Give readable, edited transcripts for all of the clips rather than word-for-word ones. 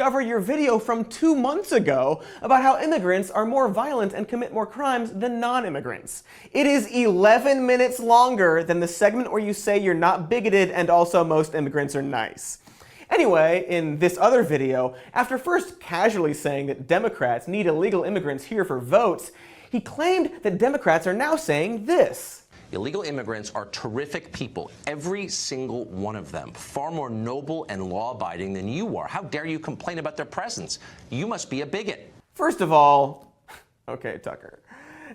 Discover your video from 2 months ago about how immigrants are more violent and commit more crimes than non-immigrants. It is 11 minutes longer than the segment where you say you're not bigoted and also most immigrants are nice. Anyway, in this other video, after first casually saying that Democrats need illegal immigrants here for votes, he claimed that Democrats are now saying this. Illegal immigrants are terrific people, every single one of them, far more noble and law-abiding than you are. How dare you complain about their presence? You must be a bigot. First of all, okay, Tucker.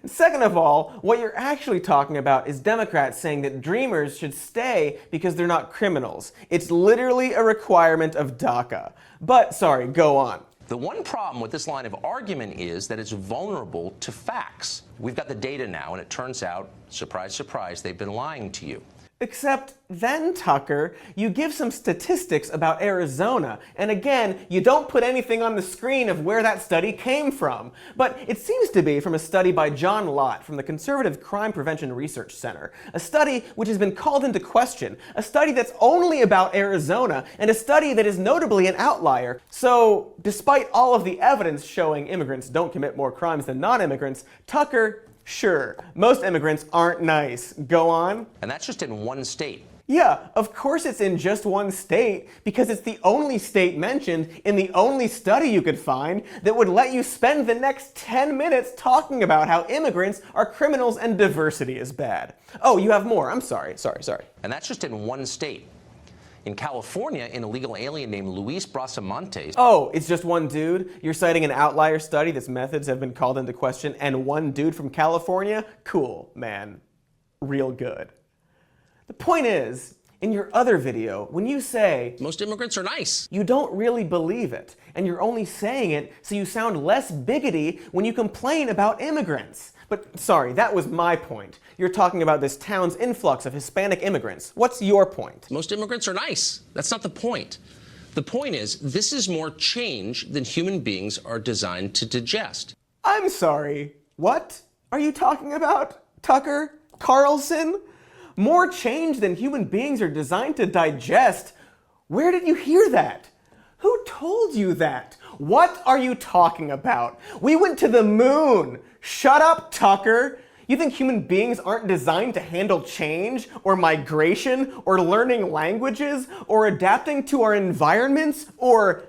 Second of all, what you're actually talking about is Democrats saying that Dreamers should stay because they're not criminals. It's literally a requirement of DACA. But, sorry, go on. The one problem with this line of argument is that it's vulnerable to facts. We've got the data now, and it turns out, surprise, surprise, they've been lying to you. Except then, Tucker, you give some statistics about Arizona, and again, you don't put anything on the screen of where that study came from. But it seems to be from a study by John Lott from the Conservative Crime Prevention Research Center, a study which has been called into question, a study that's only about Arizona, and a study that is notably an outlier. So, despite all of the evidence showing immigrants don't commit more crimes than non-immigrants, Tucker, sure, most immigrants aren't nice. Go on. And that's just in one state. Yeah, of course it's in just one state, because it's the only state mentioned in the only study you could find that would let you spend the next 10 minutes talking about how immigrants are criminals and diversity is bad. Oh, you have more. I'm sorry. And that's just in one state. In California, an illegal alien named Luis Brasamontes. Oh, it's just one dude? You're citing an outlier study that's methods have been called into question, and one dude from California? Cool, man. Real good. The point is, in your other video, when you say, most immigrants are nice, you don't really believe it, and you're only saying it so you sound less bigoty when you complain about immigrants. But sorry, that was my point. You're talking about this town's influx of Hispanic immigrants. What's your point? Most immigrants are nice. That's not the point. The point is, this is more change than human beings are designed to digest. I'm sorry. What are you talking about, Tucker Carlson? More change than human beings are designed to digest? Where did you hear that? Who told you that? What are you talking about? We went to the moon. Shut up, Tucker. You think human beings aren't designed to handle change, or migration, or learning languages, or adapting to our environments, or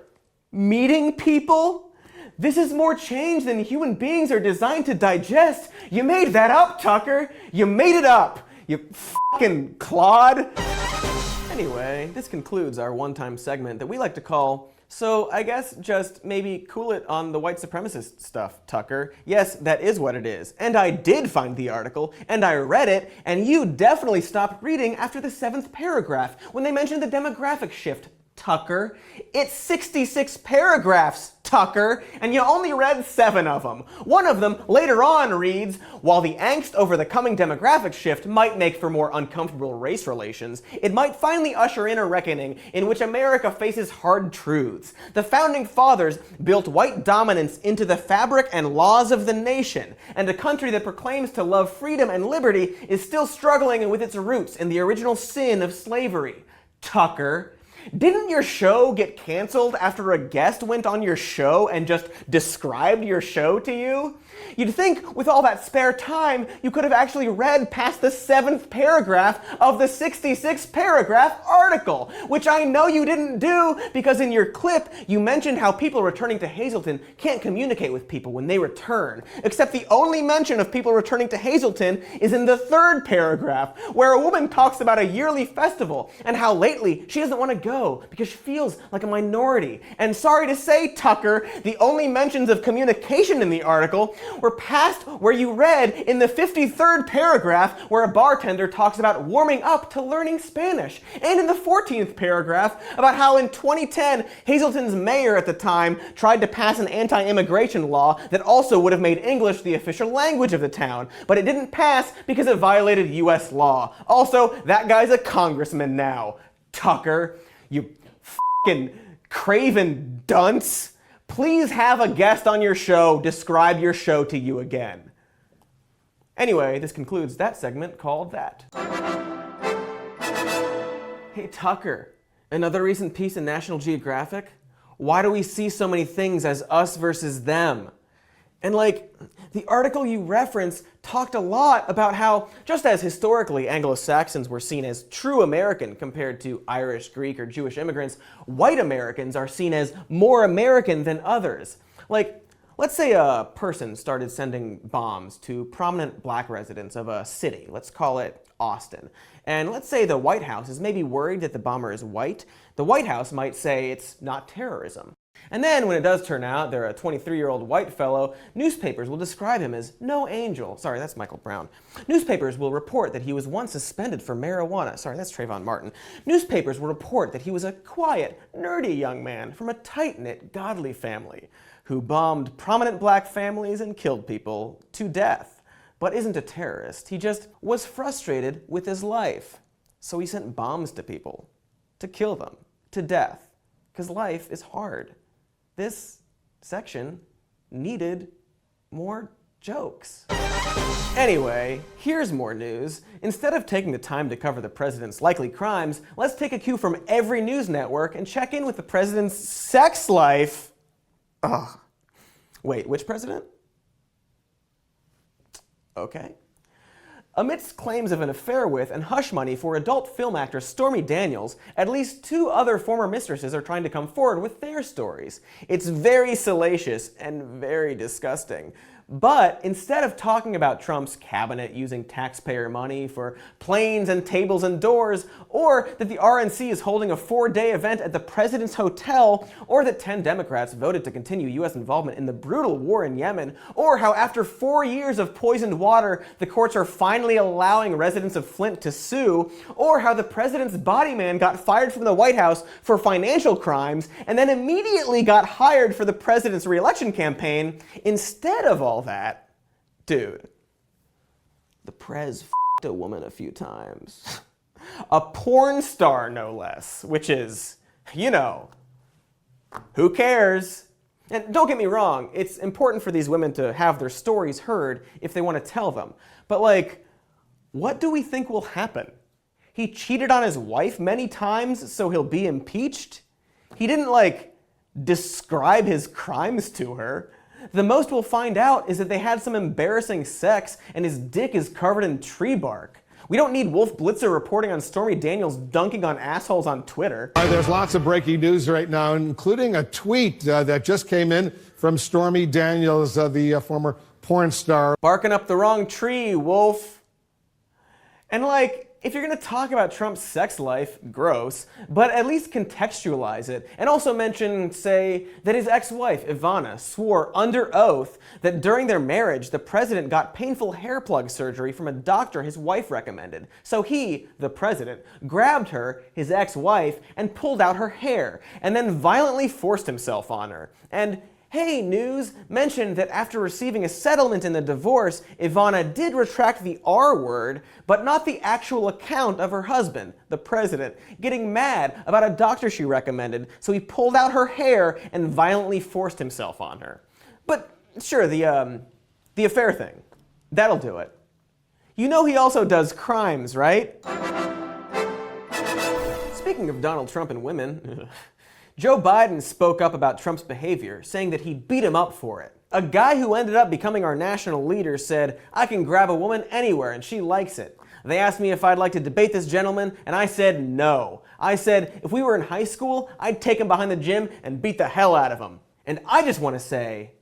meeting people? This is more change than human beings are designed to digest. You made that up, Tucker. You made it up. You fucking clod. Anyway, this concludes our one-time segment that we like to call, so I guess just maybe cool it on the white supremacist stuff, Tucker. Yes, that is what it is. And I did find the article, and I read it, and you definitely stopped reading after the 7th paragraph when they mentioned the demographic shift, Tucker. It's 66 paragraphs, Tucker, and you only read 7 of them. One of them later on reads, while the angst over the coming demographic shift might make for more uncomfortable race relations, it might finally usher in a reckoning in which America faces hard truths. The founding fathers built white dominance into the fabric and laws of the nation, and a country that proclaims to love freedom and liberty is still struggling with its roots in the original sin of slavery. Tucker. Didn't your show get canceled after a guest went on your show and just described your show to you? You'd think with all that spare time, you could have actually read past the 7th paragraph of the 66 paragraph article, which I know you didn't do because in your clip, you mentioned how people returning to Hazleton can't communicate with people when they return. Except the only mention of people returning to Hazleton is in the 3rd paragraph, where a woman talks about a yearly festival and how lately she doesn't want to go because she feels like a minority. And sorry to say, Tucker, the only mentions of communication in the article were past where you read in the 53rd paragraph where a bartender talks about warming up to learning Spanish, and in the 14th paragraph about how in 2010 Hazleton's mayor at the time tried to pass an anti-immigration law that also would have made English the official language of the town, but it didn't pass because it violated US law. Also, that guy's a congressman now. Tucker, you f***ing craven dunce. Please have a guest on your show describe your show to you again. Anyway, this concludes that segment called That. Hey Tucker, another recent piece in National Geographic? Why do we see so many things as us versus them? And like, the article you reference talked a lot about how, just as historically Anglo-Saxons were seen as true American compared to Irish, Greek, or Jewish immigrants, white Americans are seen as more American than others. Like, let's say a person started sending bombs to prominent black residents of a city. Let's call it Austin. And let's say the White House is maybe worried that the bomber is white. The White House might say it's not terrorism. And then when it does turn out they're a 23-year-old white fellow, newspapers will describe him as no angel. Sorry, that's Michael Brown. Newspapers will report that he was once suspended for marijuana. Sorry, that's Trayvon Martin. Newspapers will report that he was a quiet, nerdy young man from a tight-knit, godly family who bombed prominent black families and killed people to death, but isn't a terrorist. He just was frustrated with his life. So he sent bombs to people, to kill them, to death, because life is hard. This section needed more jokes. Anyway, here's more news. Instead of taking the time to cover the president's likely crimes, let's take a cue from every news network and check in with the president's sex life. Ugh. Wait, which president? Okay. Amidst claims of an affair with and hush money for adult film actress Stormy Daniels, at least 2 other former mistresses are trying to come forward with their stories. It's very salacious and very disgusting. But instead of talking about Trump's cabinet using taxpayer money for planes and tables and doors, or that the RNC is holding a 4-day event at the President's Hotel, or that 10 Democrats voted to continue U.S. involvement in the brutal war in Yemen, or how after 4 years of poisoned water, the courts are finally allowing residents of Flint to sue, or how the president's body man got fired from the White House for financial crimes, and then immediately got hired for the president's re-election campaign, instead of all that, dude, the Prez f***ed a woman a few times. A porn star, no less, which is, you know, who cares? And don't get me wrong, it's important for these women to have their stories heard if they want to tell them. But like, what do we think will happen? He cheated on his wife many times, so he'll be impeached? He didn't, like, describe his crimes to her. The most we'll find out is that they had some embarrassing sex and his dick is covered in tree bark. We don't need Wolf Blitzer reporting on Stormy Daniels dunking on assholes on Twitter. There's lots of breaking news right now, including a tweet that just came in from Stormy Daniels, the former porn star. Barking up the wrong tree, Wolf. And like, if you're gonna talk about Trump's sex life, gross, but at least contextualize it, and also mention, say, that his ex-wife, Ivana, swore under oath that during their marriage, the president got painful hair plug surgery from a doctor his wife recommended. So he, the president, grabbed her, his ex-wife, and pulled out her hair, and then violently forced himself on her. And Hey News mentioned that after receiving a settlement in the divorce, Ivana did retract the R word, but not the actual account of her husband, the president, getting mad about a doctor she recommended, so he pulled out her hair and violently forced himself on her. But sure, the affair thing, that'll do it. You know he also does crimes, right? Speaking of Donald Trump and women, Joe Biden spoke up about Trump's behavior, saying that he beat him up for it. A guy who ended up becoming our national leader said, "I can grab a woman anywhere and she likes it." They asked me if I'd like to debate this gentleman, and I said no. I said, if we were in high school, I'd take him behind the gym and beat the hell out of him. And I just want to say,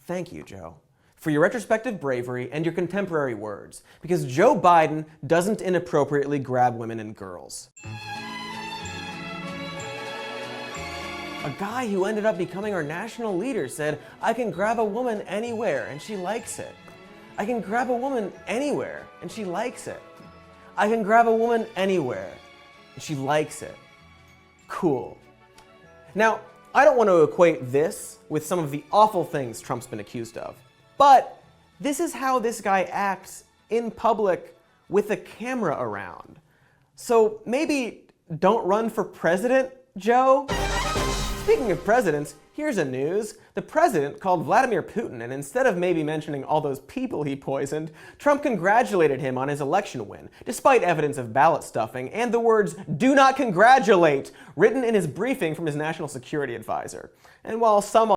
thank you, Joe, for your retrospective bravery and your contemporary words, because Joe Biden doesn't inappropriately grab women and girls. A guy who ended up becoming our national leader said, "I can grab a woman anywhere and she likes it. I can grab a woman anywhere and she likes it. I can grab a woman anywhere and she likes it." Cool. Now, I don't want to equate this with some of the awful things Trump's been accused of, but this is how this guy acts in public with a camera around. So maybe don't run for president, Joe? Speaking of presidents, here's a news. The president called Vladimir Putin, and instead of maybe mentioning all those people he poisoned, Trump congratulated him on his election win, despite evidence of ballot stuffing and the words, "Do not congratulate," written in his briefing from his national security advisor. And while some